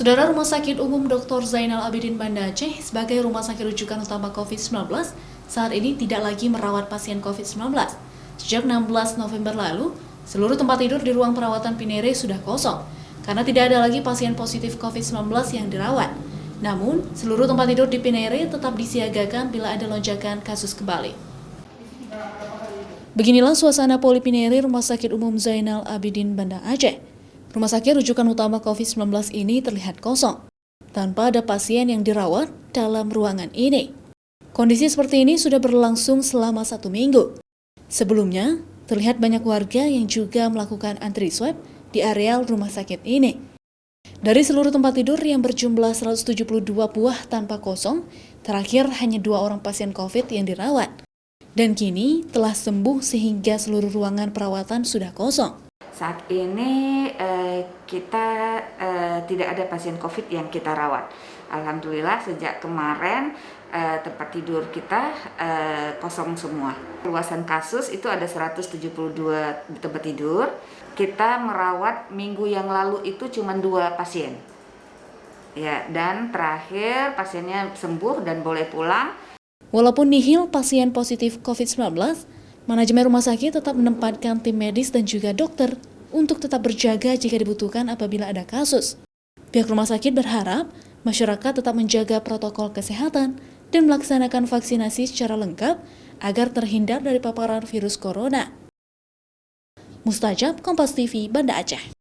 Saudara, Rumah Sakit Umum Dr. Zainal Abidin Banda Aceh sebagai rumah sakit rujukan utama COVID-19 saat ini tidak lagi merawat pasien COVID-19. Sejak 16 November lalu, seluruh tempat tidur di ruang perawatan Pinere sudah kosong karena tidak ada lagi pasien positif COVID-19 yang dirawat. Namun, seluruh tempat tidur di Pinere tetap disiagakan bila ada lonjakan kasus kembali. Beginilah suasana Poli Pinere Rumah Sakit Umum Zainal Abidin Banda Aceh. Rumah sakit rujukan utama COVID-19 ini terlihat kosong, tanpa ada pasien yang dirawat dalam ruangan ini. Kondisi seperti ini sudah berlangsung selama 1 minggu. Sebelumnya, terlihat banyak warga yang juga melakukan antri swab di areal rumah sakit ini. Dari seluruh tempat tidur yang berjumlah 172 buah tanpa kosong, terakhir hanya 2 orang pasien COVID yang dirawat. Dan kini telah sembuh sehingga seluruh ruangan perawatan sudah kosong. Saat ini kita tidak ada pasien COVID yang kita rawat. Alhamdulillah sejak kemarin tempat tidur kita kosong semua. Luasan kasus itu ada 172 tempat tidur. Kita merawat minggu yang lalu itu cuma 2 pasien. Ya, dan terakhir pasiennya sembuh dan boleh pulang. Walaupun nihil pasien positif COVID-19, manajemen rumah sakit tetap menempatkan tim medis dan juga dokter untuk tetap berjaga jika dibutuhkan apabila ada kasus. Pihak rumah sakit berharap masyarakat tetap menjaga protokol kesehatan dan melaksanakan vaksinasi secara lengkap agar terhindar dari paparan virus corona. Mustajab, Kompas TV, Banda Aceh.